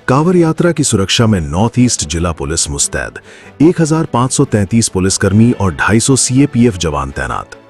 कांवड़ यात्रा की सुरक्षा में नॉर्थ ईस्ट जिला पुलिस मुस्तैद, 1533 पुलिसकर्मी और 250 सीएपीएफ जवान तैनात।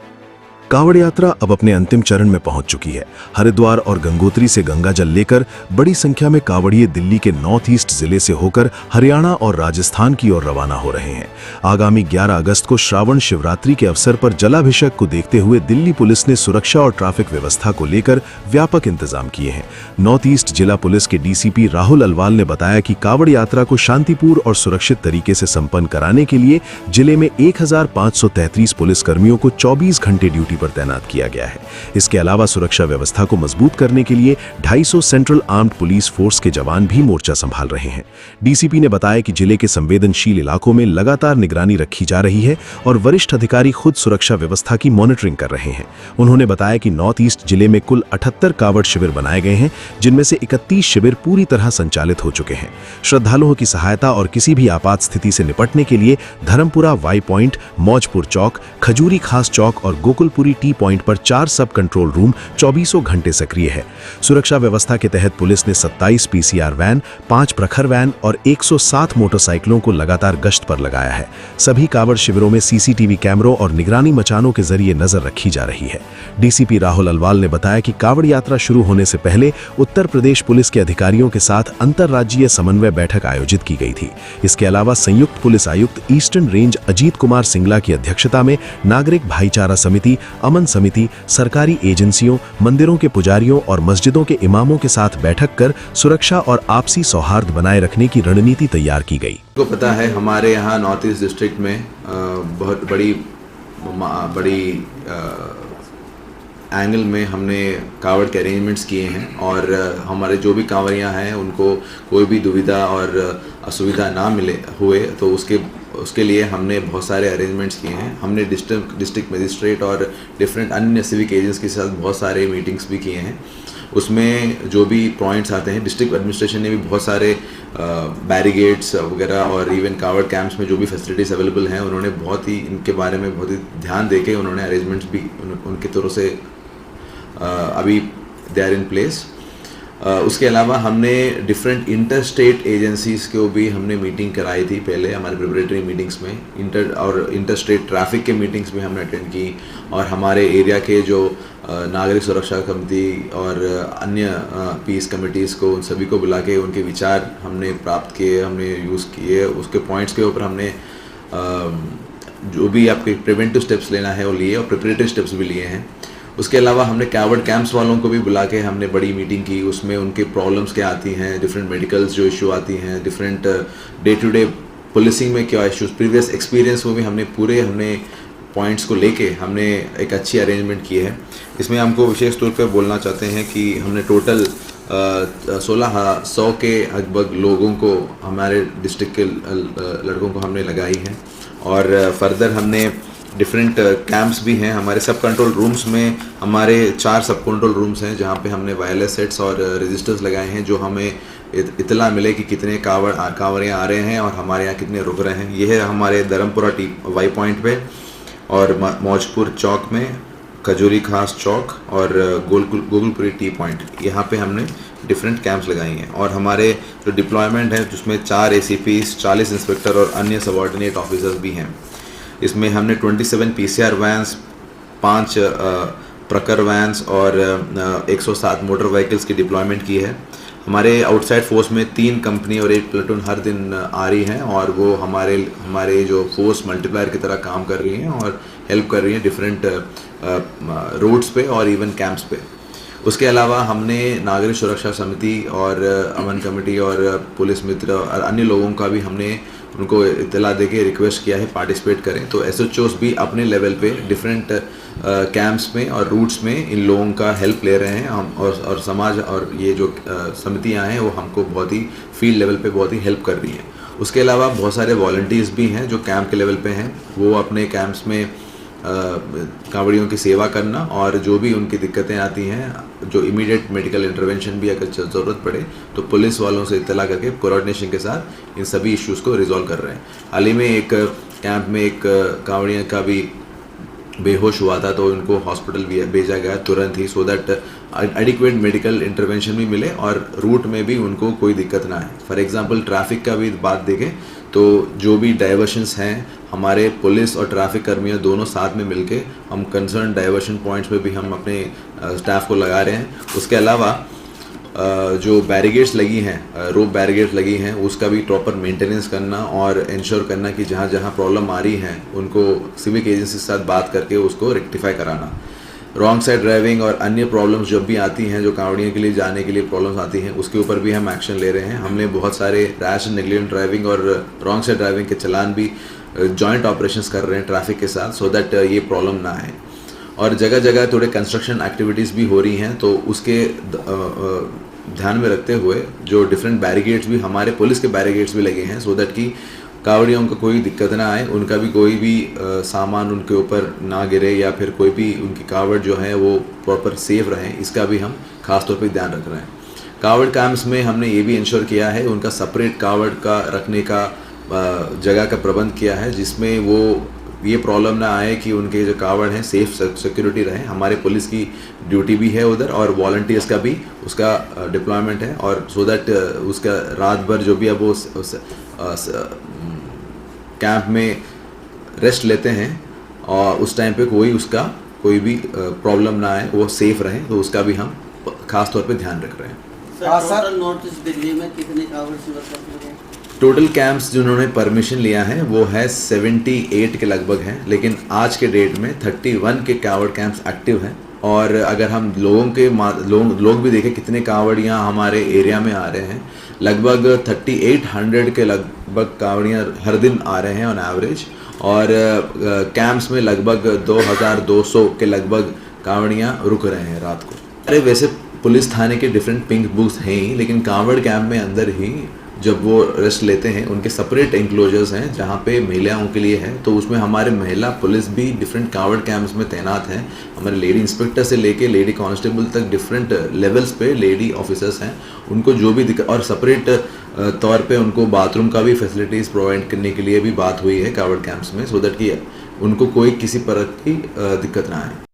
कांवड़ यात्रा अब अपने अंतिम चरण में पहुंच चुकी है। हरिद्वार और गंगोत्री से गंगा जल लेकर बड़ी संख्या में कांवड़िए दिल्ली के नॉर्थ ईस्ट जिले से होकर हरियाणा और राजस्थान की ओर रवाना हो रहे हैं। आगामी 11 अगस्त को श्रावण शिवरात्रि के अवसर पर जलाभिषेक को देखते हुए दिल्ली पुलिस ने सुरक्षा और ट्रैफिक व्यवस्था को लेकर व्यापक इंतजाम किए हैं। नॉर्थ ईस्ट जिला पुलिस के डीसीपी राहुल अल्वाल ने बताया कि कांवड़ यात्रा को शांतिपूर्ण और सुरक्षित तरीके से संपन्न कराने के लिए जिले में 1533 पुलिसकर्मियों को 24 घंटे ड्यूटी पर तैनात किया गया है। इसके अलावा सुरक्षा व्यवस्था को मजबूत करने के लिए 250 सेंट्रल आर्म्ड पुलिस फोर्स के जवान भी मोर्चा संभाल रहे हैं। डीसीपी ने बताया कि जिले के संवेदनशील इलाकों में लगातार निगरानी रखी जा रही है और वरिष्ठ अधिकारी खुद सुरक्षा व्यवस्था की मॉनिटरिंग कर रहे हैं। उन्होंने बताया कि नॉर्थ ईस्ट जिले में कुल 78 कांवड़ शिविर बनाए गए हैं, जिनमें से 31 शिविर पूरी तरह संचालित हो चुके हैं। श्रद्धालुओं की सहायता और किसी भी आपात स्थिति से निपटने के लिए धर्मपुरा वाई पॉइंट, मौजपुर चौक, खजूरी खास चौक और गोकुलपुरी टी पॉइंट पर 4 सब कंट्रोल रूम 24 घंटे सक्रिय है। सुरक्षा व्यवस्था के तहत पुलिस ने 27 पीसीआर वैन, 5 प्रखर वैन और 107 मोटरसाइकिलों को लगातार गश्त पर लगाया है। सभी कांवड़ शिविरों में सीसीटीवी कैमरों और निगरानी मचानों के जरिए नजर रखी जा रही है। डीसीपी राहुल अल्वाल ने बताया कि कांवड़ यात्रा शुरू होने से पहले उत्तर प्रदेश पुलिस के अधिकारियों के साथ अंतर्राज्यीय समन्वय बैठक आयोजित की गई थी। इसके अलावा संयुक्त पुलिस आयुक्त ईस्टर्न रेंज अजीत कुमार सिंगला की अध्यक्षता में नागरिक भाईचारा समिति, अमन समिति, सरकारी एजेंसियों, मंदिरों के पुजारियों और मस्जिदों के इमामों के साथ बैठक कर सुरक्षा और आपसी सौहार्द बनाए रखने की रणनीति तैयार की गई। को पता है हमारे यहाँ नॉर्थ ईस्ट डिस्ट्रिक्ट में बहुत बड़ी एंगल में हमने कांवड़ के अरेंजमेंट्स किए हैं और हमारे जो भी कांवड़ियाँ हैं उनको कोई भी दुविधा और असुविधा ना मिले हुए तो उसके लिए हमने बहुत सारे अरेंजमेंट्स किए हैं। हमने डिस्ट्रिक्ट मजिस्ट्रेट और डिफरेंट अन्य सिविक एजेंट्स के साथ बहुत सारे मीटिंग्स भी किए हैं। उसमें जो भी पॉइंट्स आते हैं, डिस्ट्रिक्ट एडमिनिस्ट्रेशन ने भी बहुत सारे बैरिगेड्स वगैरह और इवन कांवड़ कैंप्स में जो भी फैसिलिटीज़ अवेलेबल हैं उन्होंने बहुत ही इनके बारे में बहुत ही ध्यान देके उन्होंने अरेंजमेंट्स भी उनकी तरफ से अभी दे आर इन प्लेस। उसके अलावा हमने डिफरेंट इंटर स्टेट एजेंसीज़ को भी हमने मीटिंग कराई थी पहले हमारे प्रिपरेटरी मीटिंग्स में। इंटर स्टेट ट्रैफिक के मीटिंग्स भी हमने अटेंड की और हमारे एरिया के जो नागरिक सुरक्षा कमेटी और अन्य पीस कमिटीज़ को उन सभी को बुला के उनके विचार हमने प्राप्त किए, हमने यूज़ किए। उसके पॉइंट्स के ऊपर हमने जो भी आपके प्रिवेंटिव स्टेप्स लेना है वो लिए और प्रिपरेटरी स्टेप्स भी लिए हैं। उसके अलावा हमने कांवड़ कैंप्स वालों को भी बुला के हमने बड़ी मीटिंग की। उसमें उनके प्रॉब्लम्स क्या आती हैं, डिफरेंट मेडिकल्स जो इशू आती हैं, different day to day policing में क्या इशूज़, प्रीवियस एक्सपीरियंस को भी हमने पॉइंट्स को लेके हमने एक अच्छी अरेंजमेंट की है। इसमें हमको विशेष तौर पे बोलना चाहते हैं कि हमने टोटल 1600 के लगभग लोगों को हमारे डिस्ट्रिक्ट के लड़कों को हमने लगाई है और फर्दर हमने डिफरेंट कैंप्स भी हैं। हमारे सब कंट्रोल रूम्स में हमारे 4 सब कंट्रोल रूम्स हैं जहाँ पे हमने वायरलेस सेट्स और रजिस्टर्स लगाए हैं जो हमें इतला मिले कि कितने कांवड़ियाँ आ रहे हैं और हमारे यहाँ कितने रुक रहे हैं। ये है हमारे धर्मपुरा टी वाई पॉइंट पे और मौजपुर चौक में, खजूरी खास चौक और गोकुलपुरी टी पॉइंट, यहाँ पे हमने डिफरेंट कैंप्स लगाई हैं। और हमारे जो डिप्लॉयमेंट है जिसमें 4 ACPs, 40 इंस्पेक्टर और अन्य सबॉर्डिनेट ऑफिसर्स भी हैं। इसमें हमने 27 PCR वैन्स, 5 प्रकर वैन्स और 107 मोटर व्हीकल्स की डिप्लॉयमेंट की है। हमारे आउटसाइड फोर्स में 3 कंपनी और 1 प्लेटून हर दिन आ रही हैं और वो हमारे जो फोर्स मल्टीप्लायर की तरह काम कर रही हैं और हेल्प कर रही हैं डिफरेंट रूट्स पे और इवन कैंप्स पे। उसके अलावा हमने नागरिक सुरक्षा समिति और अमन कमेटी और पुलिस मित्र और अन्य लोगों का भी हमने उनको इत्तला देके रिक्वेस्ट किया है पार्टिसिपेट करें। तो SHOs भी अपने लेवल पे डिफरेंट कैंप्स में और रूट्स में इन लोगों का हेल्प ले रहे हैं। हम और समाज और ये जो समितियां हैं वो हमको बहुत ही फील्ड लेवल पे बहुत ही हेल्प कर रही हैं। उसके अलावा बहुत सारे वॉलंटियर्स भी हैं जो कैंप के लेवल पे हैं, वो अपने कैंप्स में कांवड़ियों की सेवा करना और जो भी उनकी दिक्कतें आती हैं, जो इमीडिएट मेडिकल इंटरवेंशन भी अगर ज़रूरत पड़े तो पुलिस वालों से इत्तला करके कोऑर्डिनेशन के साथ इन सभी इश्यूज़ को रिजॉल्व कर रहे हैं। हाल ही में एक कैंप में एक कांवड़िया का भी बेहोश हुआ था तो उनको हॉस्पिटल भी भेजा गया तुरंत ही, so that adequate medical intervention भी मिले और रूट में भी उनको कोई दिक्कत ना आए। फॉर एग्जांपल ट्रैफिक का भी बात देखें तो जो भी डाइवर्शंस हैं हमारे पुलिस और ट्रैफिक कर्मियों दोनों साथ में मिलके हम कंसर्न डाइवर्शन पॉइंट्स पे भी हम अपने स्टाफ को लगा रहे हैं। उसके अलावा जो बैरिगेड्स लगी हैं, रोप बैरिगेड्स लगी हैं, उसका भी प्रॉपर मेंटेनेंस करना और इंश्योर करना कि जहाँ जहाँ प्रॉब्लम आ रही है उनको सिविक एजेंसी के साथ बात करके उसको रेक्टिफाई कराना। रॉन्ग साइड ड्राइविंग और अन्य प्रॉब्लम्स जब भी आती हैं, जो कांवड़ियों के लिए जाने के लिए प्रॉब्लम्स आती हैं, उसके ऊपर भी हम एक्शन ले रहे हैं। हमने बहुत सारे रैश एंड नेग्लिजेंट ड्राइविंग और रॉन्ग साइड ड्राइविंग के चलान भी जॉइंट ऑपरेशंस कर रहे हैं ट्रैफिक के साथ, सो दैट ये प्रॉब्लम ना आए। और जगह जगह थोड़े कंस्ट्रक्शन एक्टिविटीज़ भी हो रही हैं, तो उसके ध्यान में रखते हुए जो डिफरेंट बैरिगेड्स भी, हमारे पुलिस के बैरिगेड्स भी लगे हैं, सो दैट कि कावड़ियों को कोई दिक्कत ना आए, उनका भी कोई भी सामान उनके ऊपर ना गिरे या फिर कोई भी उनकी कावड़ जो है वो प्रॉपर सेफ रहे, इसका भी हम खास तौर पे ध्यान रख रहे हैं। कावड़ कैंप्स में हमने ये भी इंश्योर किया है उनका सेपरेट कावड़ का रखने का जगह का प्रबंध किया है, जिसमें वो ये प्रॉब्लम ना आए कि उनके जो कावड़ हैं सेफ सिक्योरिटी रहे। हमारे पुलिस की ड्यूटी भी है उधर और वॉलंटियर्स का भी उसका डिप्लॉयमेंट है, और सो दैट उसका रात भर जो भी अब वो कैंप में रेस्ट लेते हैं और उस टाइम पे कोई भी प्रॉब्लम ना आए, वो सेफ रहे, तो उसका भी हम खास तौर पे ध्यान रख रहे हैं। टोटल नॉर्थ ईस्ट दिल्ली में कितने कावड़ शिविर? टोटल कैंप्स जिन्होंने परमिशन लिया है वो है 78 के लगभग हैं, लेकिन आज के डेट में 31 के कावड़ कैंप्स एक्टिव हैं। और अगर हम लोग भी देखें कितने कावड़ियाँ हमारे एरिया में आ रहे हैं, लगभग 3800 के लगभग कावड़ियाँ हर दिन आ रहे हैं ऑन एवरेज, और कैंप्स में लगभग 2200 के लगभग कावड़ियाँ रुक रहे हैं रात को। अरे वैसे पुलिस थाने के डिफरेंट पिंक बूथ्स हैं ही, लेकिन कावड़ कैंप में अंदर ही जब वो रेस्ट लेते हैं उनके सेपरेट इंक्लोजर्स हैं जहाँ पे महिलाओं के लिए है, तो उसमें हमारे महिला पुलिस भी डिफरेंट कावड़ कैंप्स में तैनात हैं। हमारे लेडी इंस्पेक्टर से लेके लेडी कांस्टेबल तक डिफरेंट लेवल्स पे लेडी ऑफिसर्स हैं, उनको जो भी दिक्कत, और सेपरेट तौर पे उनको बाथरूम का भी फैसिलिटीज़ प्रोवाइड करने के लिए भी बात हुई है कावड़ कैंप्स में, सो दैट कि उनको कोई किसी तरह की दिक्कत ना आए।